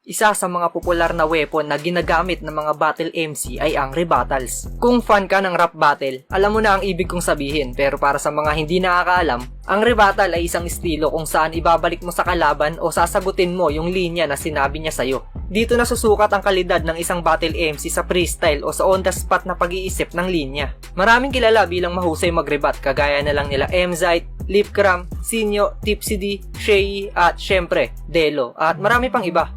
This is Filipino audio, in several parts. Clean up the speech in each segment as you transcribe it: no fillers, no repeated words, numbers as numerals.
Isa sa mga popular na weapon na ginagamit ng mga battle MC ay ang rebuttals. Kung fan ka ng rap battle, alam mo na ang ibig kong sabihin, pero para sa mga hindi nakakaalam, ang rebuttal ay isang estilo kung saan ibabalik mo sa kalaban o sasagutin mo yung linya na sinabi niya sa'yo. Dito nasusukat ang kalidad ng isang battle MC sa freestyle o sa on-the-spot na pag-iisip ng linya. Maraming kilala bilang mahusay mag-rebut kagaya na lang nila Emzite, Lipcram, Sinyo, Tipsy D, Shei at syempre, Delo at marami pang iba.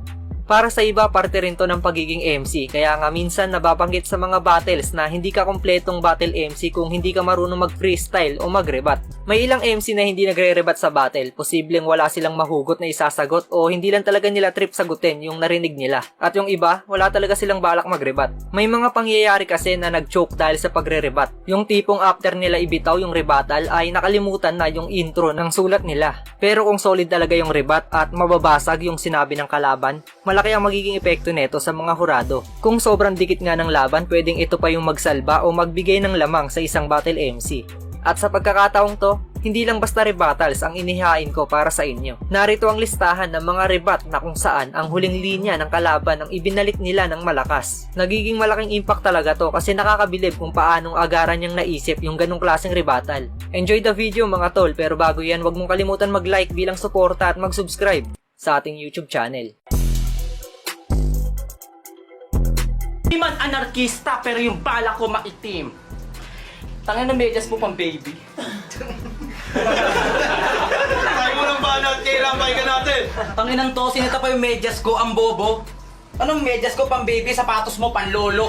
Para sa iba, parte rin to ng pagiging MC, kaya nga minsan nababanggit sa mga battles na hindi ka kompletong battle MC kung hindi ka marunong mag-freestyle o mag-rebut. May ilang MC na hindi nagre-rebut sa battle, posibleng wala silang mahugot na isasagot o hindi lang talaga nila trip sagutin yung narinig nila. At yung iba, wala talaga silang balak mag-rebut. May mga pangyayari kasi na nag-choke dahil sa pagre-rebut. Yung tipong after nila ibitaw yung rebuttal ay nakalimutan na yung intro ng sulat nila. Pero kung solid talaga yung rebut at mababasag yung sinabi ng kalaban, malaki ang magiging epekto nito sa mga hurado. Kung sobrang dikit nga ng laban, pwedeng ito pa yung magsalba o magbigay ng lamang sa isang battle MC. At sa pagkakataong to, hindi lang basta rebuttals ang inihain ko para sa inyo. Narito ang listahan ng mga rebut na kung saan ang huling linya ng kalaban ang ibinalik nila ng malakas. Nagiging malaking impact talaga to kasi nakakabilib kung paanong agaran niyang naisip yung ganong klaseng rebuttal. Enjoy the video mga tol, pero bago yan, wag mong kalimutan mag-like bilang suporta at mag-subscribe sa ating YouTube channel. Hindi man anarkista pero yung bala ko maitim. Tangin na medyas mo pang baby. Tayo mo ng banal, kailangan ka natin. Tangin ng to, sinita pa yung medyas ko, ang bobo. Anong medyas ko pang baby, sapatos mo pang lolo.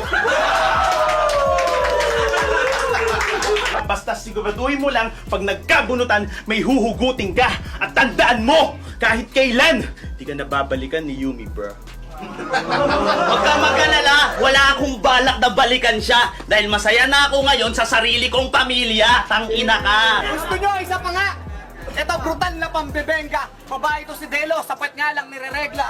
Basta siguraduhin mo lang, pag nagkabunutan, may huhugutin ka. At tandaan mo, kahit kailan, di ka nababalikan ni Yumi, bro. Huwag ka mag-alala, wala akong balak na balikan siya. Dahil masaya na ako ngayon sa sarili kong pamilya. Tangina ka. Gusto nyo, isa pa nga! Ito, brutal na pambebenga. Babae to si Delo, sapat nga lang nireregla.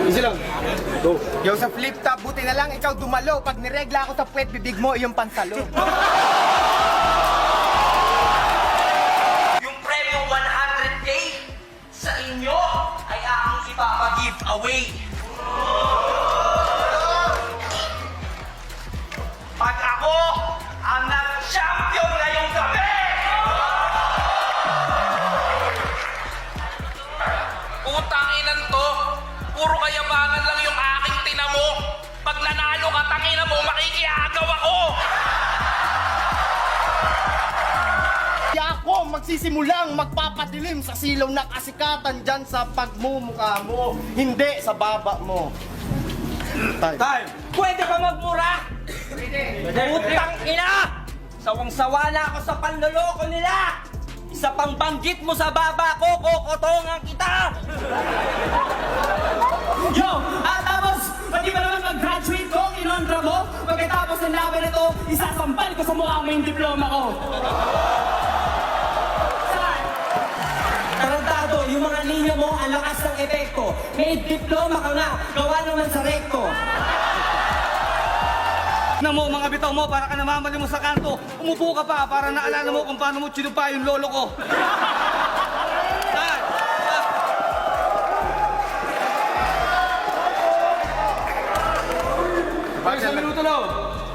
Easy lang. Go. Yo, sa flip top, buti na lang ikaw dumalo. Pag niregla ako sa puwet, bibig mo iyong pansalo. Yung premyo 100K sa inyo ay aking ipapa-give away. Pag ako ang nag-champion ngayong gabi! Putang inan to, puro kayabangan lang yung aking tinamo. Pag nanalo ka, tangina mo, makikiagaw ako! Kaya ako magsisimulang magpapadilim sa silaw ng kasikatan dyan sa pagmumukha mo, hindi sa baba mo. Time. Pwede ba magmura? Putang ina! Sawang-sawa na ako sa panloloko nila! Isa pang banggit mo sa baba ko, kokotongan kita! Yo! Tapos, pati ba naman mag-graduate ko, inondra mo? Pagkatapos ng laban ito, isasampal ko sa mukha mo yung diploma ko. Tarantado, yung mga linya mo, ang lakas ng epekto. May diploma ka nga, gawa naman sa rekto. Na mo, mga bitaw mo, para ka namamali mo sa kanto. Umupo ka pa para naalala mo kung paano mo chinupa yung lolo ko. Isang minuto lang.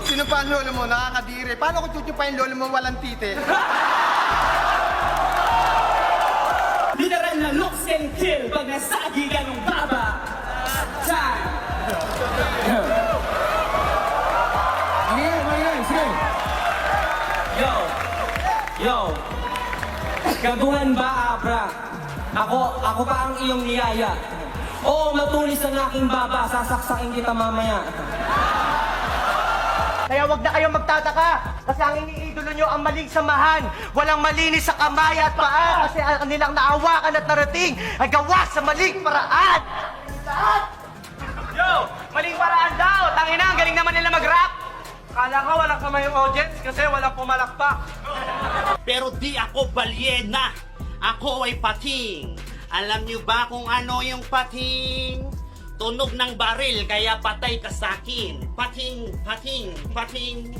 Sino pa ang lolo mo? Nakakadiri. Paano kung tutupayin lolo mo walang tite? Literal na looks and kill pag nasagi ka ng baba. Time! Yo! Kaguhan ba, Abra? Ako pa ang iyong niyaya. Oo, matulis ang aking baba, sasaksakin kita mamaya. Kaya wag na kayong magtataka kasi ang iniidolo nyo ang maling samahan. Walang malinis sa kamay at paa kasi ang kanilang naawakan at narating ay gawa sa maling paraan. Lahat! Yo! Maling paraan daw! Tangina, ang galing naman nila mag-rap! Kala ko walang kamay yung audience kasi walang pumalakpak. Pero di ako balyena. Ako ay pating. Alam niyo ba kung ano yung pating? Tunog ng baril kaya patay ka sa akin. Pating, pating, pating.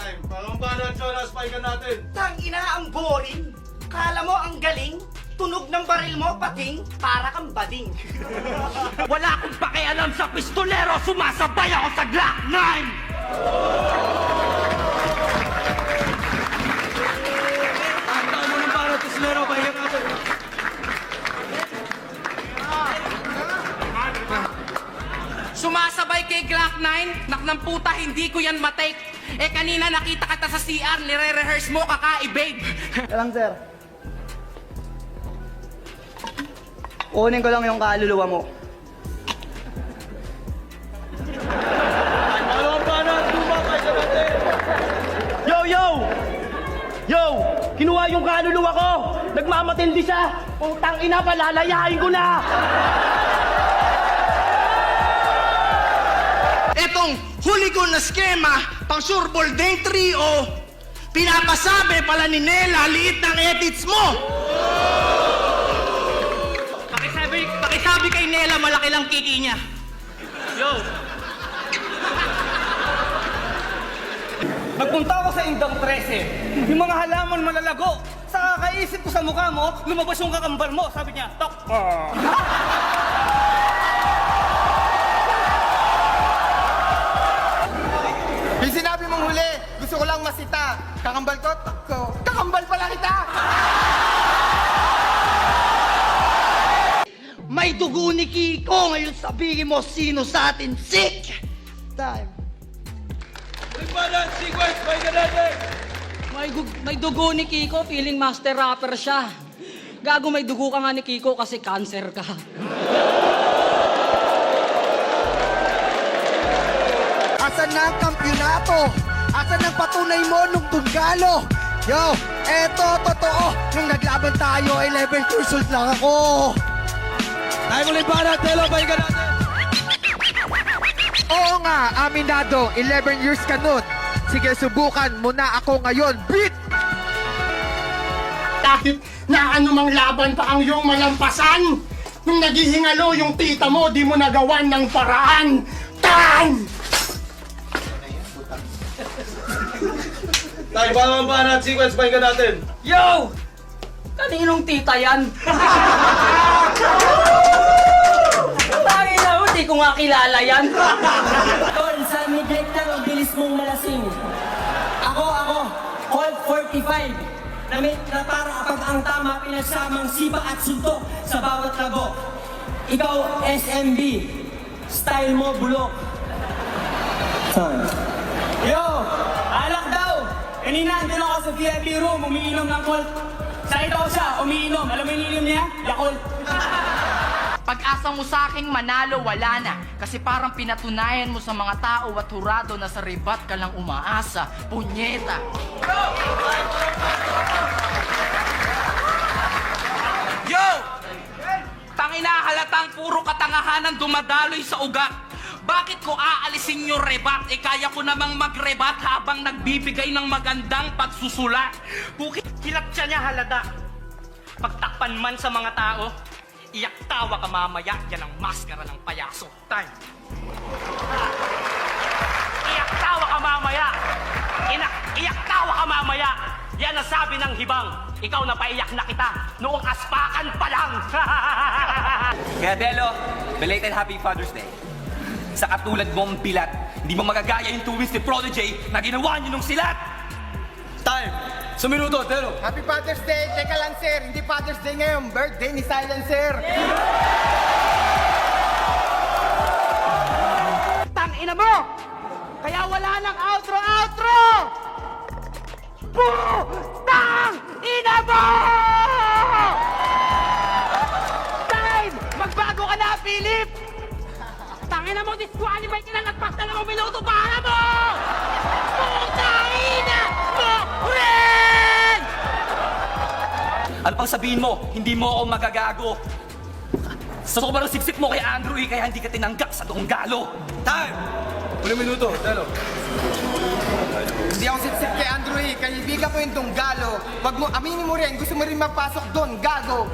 Time. Paano ang Jonas Paigan natin? Tangina, ang boring. Kala mo ang galing? Tunog ng baril mo, pating, para kang bading. Wala akong pakialam sa pistolero, sumasabay ako sa Glock 9! Sumasabay kay Glock 9, nak ng puta, hindi ko yan matake. Eh kanina nakita kita sa CR, nire-rehearse mo, kaka-babe. Lang, sir. Kunin ko lang yung kaluluwa mo. Yo, yo! Yo! Kinuha yung kaluluwa ko! Nagmamatindi siya! Putang ina, palalayain ko na! Etong huli ko na skema, pang sureball day 3-0, pinapasabi pala ni Nela, liit ng edits mo! Pakisabi kay Nela, malaki lang kiki niya. Yo! Nagpunta ako sa Indang 13. Yung mga halaman malalago. Sa kakaisip ko sa mukha mo, lumabas yung kakambal mo. Sabi niya, tok. Yung sinabi mong huli, gusto ko lang masita. Kakambal ko, kakambal pala kita! May dugo ni Kiko, ngayon sabihin mo sino sa atin sick! Time. May dugo ni Kiko, feeling master rapper siya. Gago, may dugo ka nga ni Kiko kasi cancer ka. Asan na ang kampyonato? Asan ang patunay mo nung tunggalo? Yo, eto totoo. Nung naglaban tayo, 11 years old lang ako. Tayo ulit ba na, Telo? Pahinga natin. Oo nga, aminado. 11 years ka nun. Sige, subukan mo na ako ngayon. Beat! Kahit na anumang laban pa ang iyong malampasan, nung naghihingalo yung tita mo, di mo nagawan ng paraan. Time! Tayo, paano ang sequence Paigan natin? Yo! Kaninong tita yan? Tangin na, hindi ko nga kilala yan. Tol, sa midnight lang ang bilis mong malasing. Ako, Colt 45. Na para kapag ang tama, pinagsamang sipa at suntok sa bawat labo. Ikaw, SMB. Style mo, bulok. Yo! Alak daw! Kanina, andun ako sa VIP room, umiinom ng Colt. Sakit ako siya, umiinom. Alam mo yung ininom niya? Yakult. Pag-asa mo sa aking manalo, wala na. Kasi parang pinatunayan mo sa mga tao at hurado na sa ribat ka lang umaasa. Punyeta! Yo! Tangina, halatang puro katangahanan dumadaloy sa ugat. Bakit ko aalisin yung rebat? Eh kaya ko namang magrebat habang nagbibigay ng magandang pagsusulat. Bukit kilat siya niya halada. Pagtakpan man sa mga tao, iyak tawa ka mamaya, yan ang maskara ng payaso. Time. Iyak tawa ka mamaya. Iyak tawa ka mamaya. Yan ang sabi ng hibang. Ikaw na paiyak na kita noong aspakan pa lang. Kaya Delo, belated Happy Father's Day. Sa katulad mong bilat, hindi mo magagaya yung tuwis ni Prodigy na ginawa niyo nung silat. Time! Sa minuto, Telo! Happy Father's Day! Teka lang, sir. Hindi Father's Day ngayon. Birthday ni Silencer. Tangina mo! Kaya wala nang outro! Putang ina mo! Time! Magbago ka na, Philip! Tangina mo, disqualify ka lang at pag 2 minuto para mo! Putang ina mo! Ren! Ano pang sabihin mo? Hindi mo ako magagago. Sa sobrang siksik mo kay Andrew, kaya hindi ka tinanggap sa Donggalo. Time! Uling minuto, Telo. Hindi ako sip-sip kay Andrew eh. Kaibigan ko yung Donggalo. Wag mo, aminin mo rin. Gusto mo rin mapasok doon, gago.